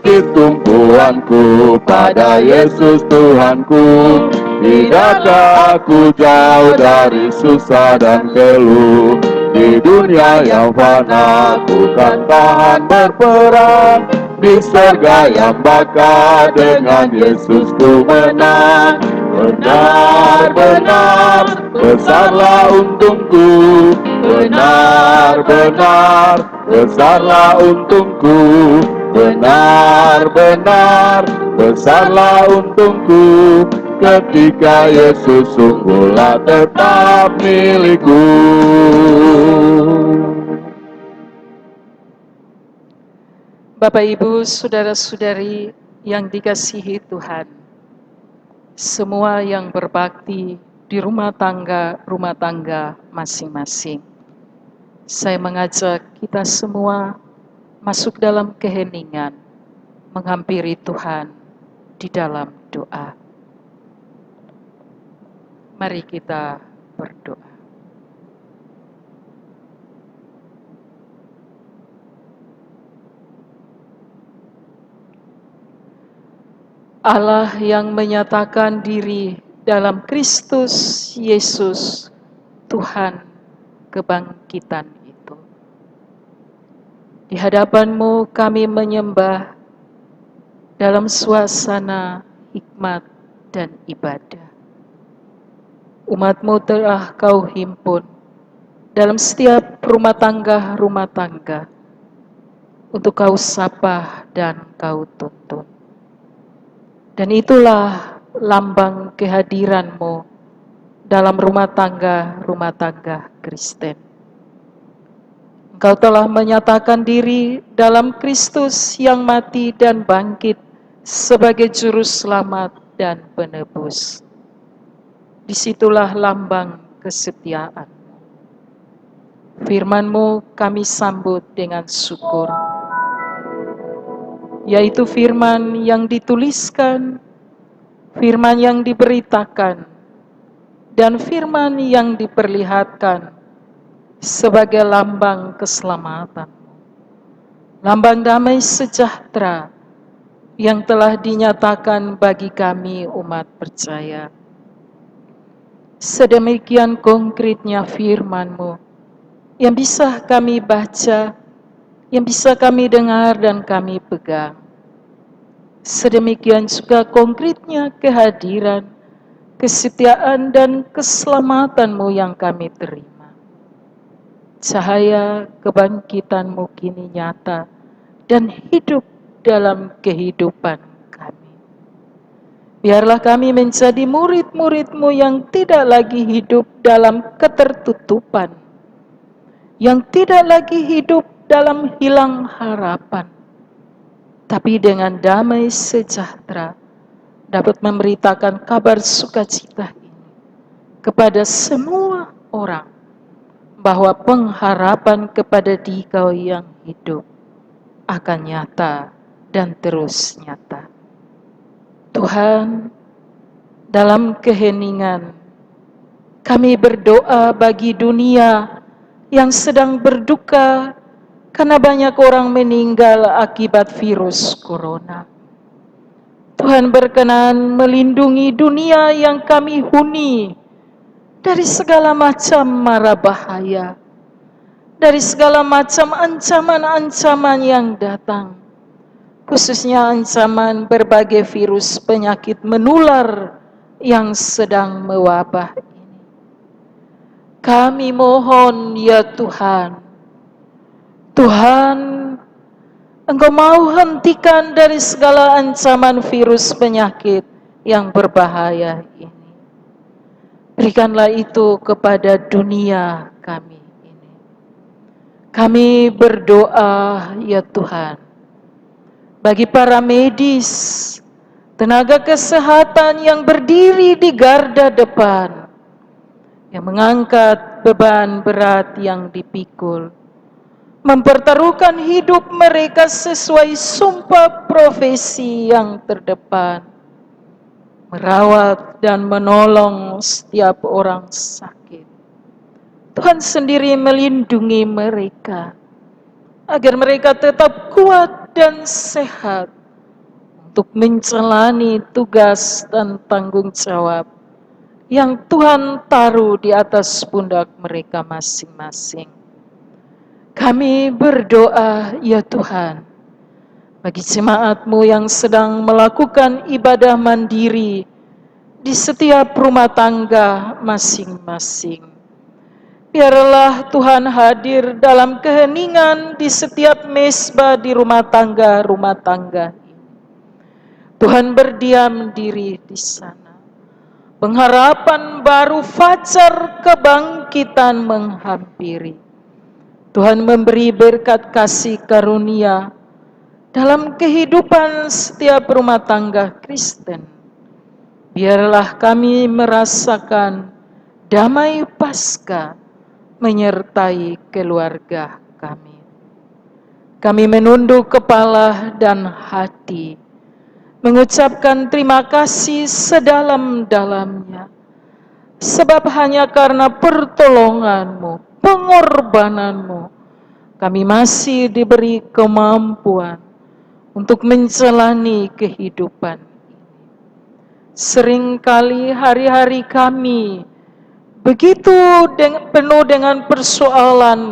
sakit tumpuanku pada Yesus Tuhanku. Tidakkah aku jauh dari susah dan keluh? Di dunia yang fana ku kan tahan berperang, di surga yang bakal dengan Yesus ku menang. Benar-benar besarlah untungku, benar-benar besarlah untungku, benar-benar besarlah untungku, ketika Yesus sungguhlah tetap milikku. Bapak, Ibu, saudara-saudari yang dikasihi Tuhan, semua yang berbakti di rumah tangga masing-masing, saya mengajak kita semua masuk dalam keheningan, menghampiri Tuhan di dalam doa. Mari kita berdoa. Allah yang menyatakan diri dalam Kristus Yesus, Tuhan kebangkitan itu. Di hadapan-Mu kami menyembah dalam suasana hikmat dan ibadah. Umat-Mu telah Kau himpun dalam setiap rumah tangga untuk Kau sapa dan Kau tuntun. Dan itulah lambang kehadiran-Mu dalam rumah tangga Kristen. Engkau telah menyatakan diri dalam Kristus yang mati dan bangkit sebagai juru selamat dan penebus. Disitulah lambang kesetiaan. Firman-Mu kami sambut dengan syukur, yaitu firman yang dituliskan, firman yang diberitakan, dan firman yang diperlihatkan sebagai lambang keselamatan, lambang damai sejahtera yang telah dinyatakan bagi kami umat percaya. Sedemikian konkretnya firman-Mu yang bisa kami baca, yang bisa kami dengar dan kami pegang. Sedemikian juga konkretnya kehadiran, kesetiaan dan keselamatan-Mu yang kami terima. Cahaya kebangkitan-Mu kini nyata dan hidup dalam kehidupan kami. Biarlah kami menjadi murid-murid-Mu yang tidak lagi hidup dalam ketertutupan, yang tidak lagi hidup dalam hilang harapan, tapi dengan damai sejahtera dapat memberitakan kabar sukacita ini kepada semua orang, bahwa pengharapan kepada Dikau yang hidup akan nyata dan terus nyata. Tuhan, dalam keheningan kami berdoa bagi dunia yang sedang berduka karena banyak orang meninggal akibat virus corona. Tuhan berkenan melindungi dunia yang kami huni dari segala macam mara bahaya, dari segala macam ancaman-ancaman yang datang, khususnya ancaman berbagai virus penyakit menular yang sedang mewabah ini. Kami mohon ya Tuhan, Engkau mau hentikan dari segala ancaman virus penyakit yang berbahaya ini. Berikanlah itu kepada dunia kami ini. Kami berdoa ya Tuhan, bagi para medis, tenaga kesehatan yang berdiri di garda depan, yang mengangkat beban berat yang dipikul, mempertaruhkan hidup mereka sesuai sumpah profesi yang terdepan, merawat dan menolong setiap orang sakit. Tuhan sendiri melindungi mereka, agar mereka tetap kuat dan sehat, untuk menjalani tugas dan tanggung jawab yang Tuhan taruh di atas pundak mereka masing-masing. Kami berdoa, ya Tuhan, bagi jemaat-Mu yang sedang melakukan ibadah mandiri di setiap rumah tangga masing-masing. Biarlah Tuhan hadir dalam keheningan di setiap mezbah di rumah tangga ini. Tuhan berdiam diri di sana. Pengharapan baru, fajar kebangkitan menghampiri. Tuhan memberi berkat kasih karunia dalam kehidupan setiap rumah tangga Kristen. Biarlah kami merasakan damai Paskah menyertai keluarga kami. Kami menunduk kepala dan hati, mengucapkan terima kasih sedalam-dalamnya, sebab hanya karena pertolongan-Mu, pengorbanan-Mu, kami masih diberi kemampuan untuk menjalani kehidupan ini. Seringkali hari-hari kami begitu penuh dengan persoalan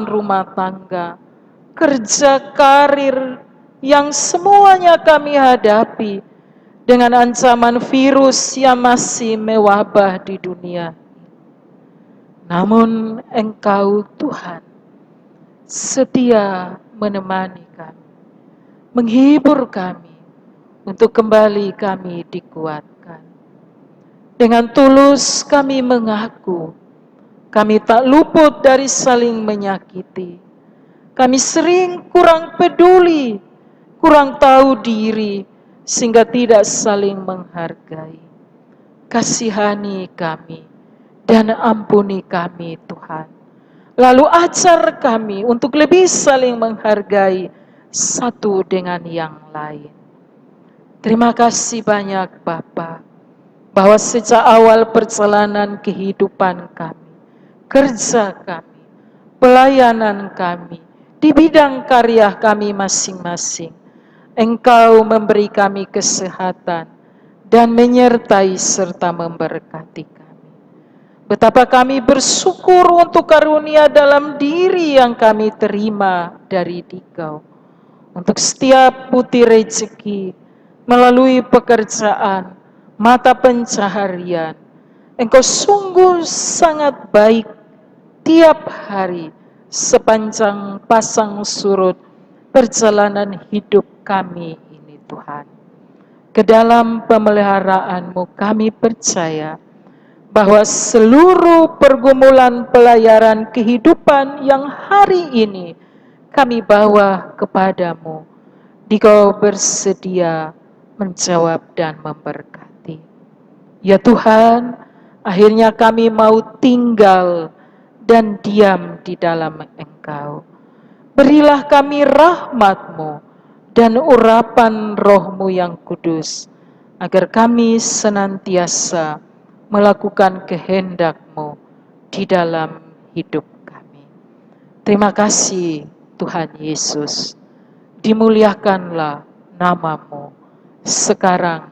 rumah tangga, kerja, karir, yang semuanya kami hadapi dengan ancaman virus yang masih mewabah di dunia. Namun Engkau Tuhan setia menemani kami, menghibur kami, untuk kembali kami dikuatkan. Dengan tulus kami mengaku, kami tak luput dari saling menyakiti. Kami sering kurang peduli, kurang tahu diri, sehingga tidak saling menghargai. Kasihani kami dan ampuni kami Tuhan. Lalu ajar kami untuk lebih saling menghargai satu dengan yang lain. Terima kasih banyak Bapa, bahwa sejak awal perjalanan kehidupan kami, kerja kami, pelayanan kami, di bidang karya kami masing-masing, Engkau memberi kami kesehatan dan menyertai serta memberkati kami. Betapa kami bersyukur untuk karunia dalam diri yang kami terima dari Dikau, untuk setiap butir rezeki melalui pekerjaan, mata pencaharian. Engkau sungguh sangat baik tiap hari sepanjang pasang surut perjalanan hidup kami ini Tuhan. Ke dalam pemeliharaan-Mu kami percaya bahwa seluruh pergumulan pelayaran kehidupan yang hari ini kami bawa kepadamu, Dikau bersedia menjawab dan memberkati. Ya Tuhan, akhirnya kami mau tinggal dan diam di dalam Engkau. Berilah kami rahmat-Mu dan urapan Roh-Mu yang kudus, agar kami senantiasa melakukan kehendak-Mu di dalam hidup kami. Terima kasih Tuhan Yesus. Dimuliakanlah nama-Mu sekarang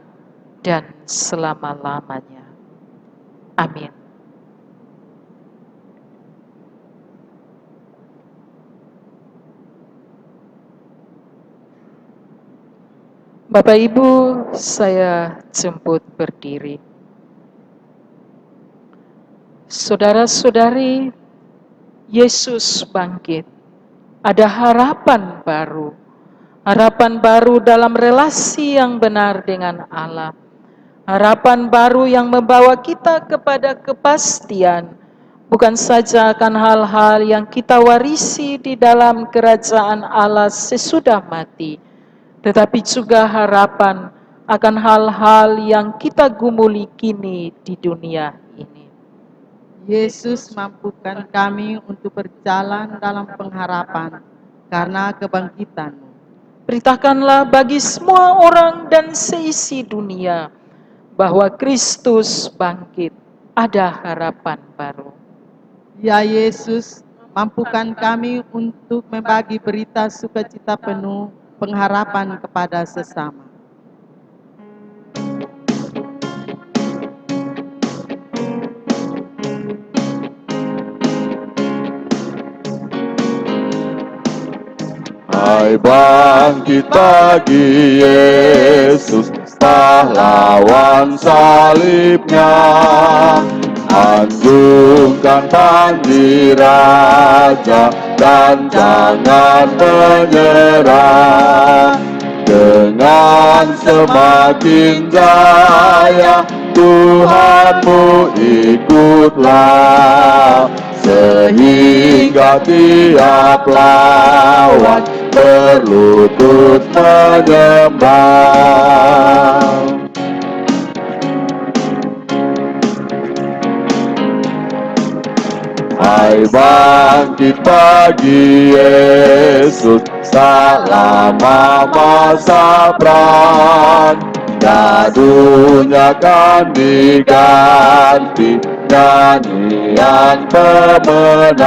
dan selama-lamanya. Amin. Bapak Ibu, saya jemput berdiri. Saudara-saudari, Yesus bangkit. Ada harapan baru. Harapan baru dalam relasi yang benar dengan Allah. Harapan baru yang membawa kita kepada kepastian, bukan saja akan hal-hal yang kita warisi di dalam kerajaan Allah sesudah mati, tetapi juga harapan akan hal-hal yang kita gumuli kini di dunia ini. Yesus mampukan kami untuk berjalan dalam pengharapan karena kebangkitan-Mu. Beritakanlah bagi semua orang dan seisi dunia bahwa Kristus bangkit, ada harapan baru. Ya Yesus, mampukan kami untuk membagi berita sukacita penuh pengharapan kepada sesama. Hai bangkit pagi Yesus, pahlawan salibnya, anjungkan panji Raja dan jangan menyerah. Dengan semakin jaya Tuhanmu ikutlah, sehingga tiap lawan berlutut menyembah. Hai bangkit pagi Yesus, tak lama masa perang, dunia kan diganti nyanyian pemenang.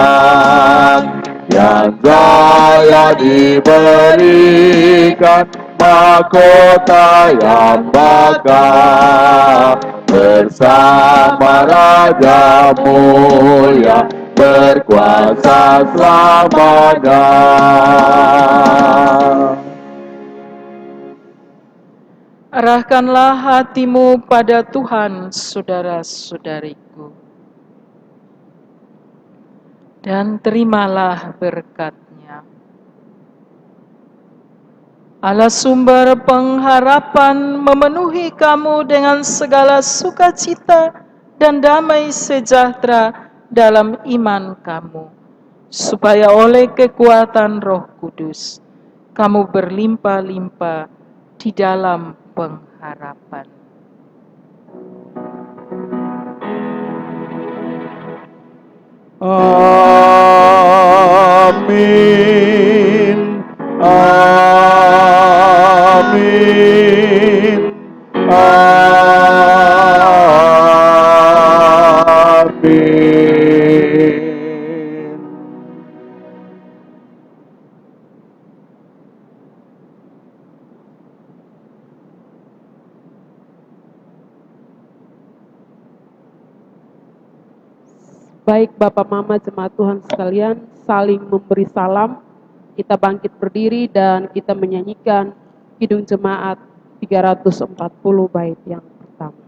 Yang jaya diberikan mahkota yang bakal, bersama Raja mulia berkuasa selamanya. Arahkanlah hatimu pada Tuhan, saudara-saudariku, dan terimalah berkat-Nya. Allah sumber pengharapan memenuhi kamu dengan segala sukacita dan damai sejahtera dalam iman kamu, supaya oleh kekuatan Roh Kudus kamu berlimpah-limpah di dalam pengharapan. Amin. Amin. Amin. Baik Bapak Mama jemaat Tuhan sekalian, saling memberi salam. Kita bangkit berdiri dan kita menyanyikan Kidung Jemaat 340 bait yang pertama.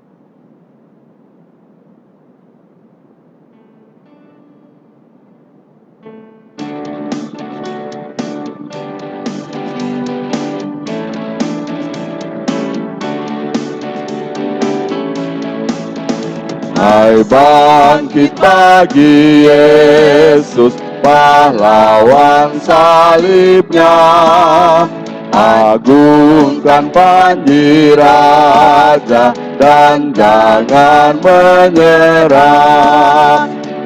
Hai bangkit pagi Yesus, pahlawan salibnya, agungkan panji Raja dan jangan menyerah.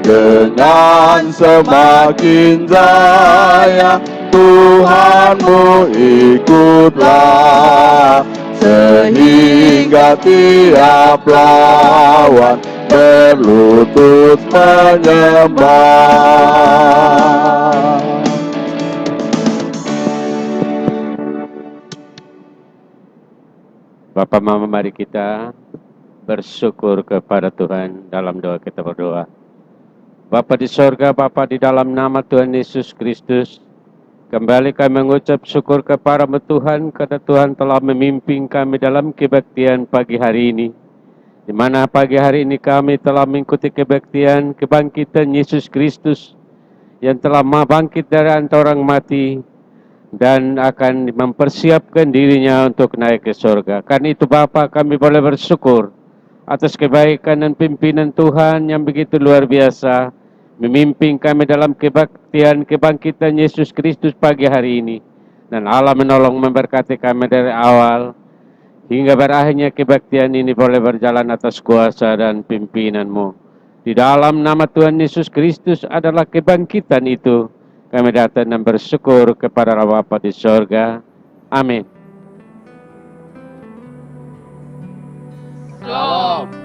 Dengan semakin jaya Tuhanmu ikutlah, sehingga tiap lawan berlutut menyembah. Bapak Mama, mari kita bersyukur kepada Tuhan. Dalam doa kita berdoa. Bapa di sorga, Bapa di dalam nama Tuhan Yesus Kristus, kembali kami mengucap syukur kepada Tuhan karena Tuhan telah memimpin kami dalam kebaktian pagi hari ini, di mana pagi hari ini kami telah mengikuti kebaktian kebangkitan Yesus Kristus yang telah bangkit dari antara orang mati dan akan mempersiapkan dirinya untuk naik ke surga. Karena itu Bapa, kami boleh bersyukur atas kebaikan dan pimpinan Tuhan yang begitu luar biasa, memimpin kami dalam kebaktian kebangkitan Yesus Kristus pagi hari ini. Dan Allah menolong memberkati kami dari awal hingga berakhirnya kebaktian ini boleh berjalan atas kuasa dan pimpinan-Mu. Di dalam nama Tuhan Yesus Kristus adalah kebangkitan itu. Kami datang dan bersyukur kepada Bapa di sorga. Amin. Shalom.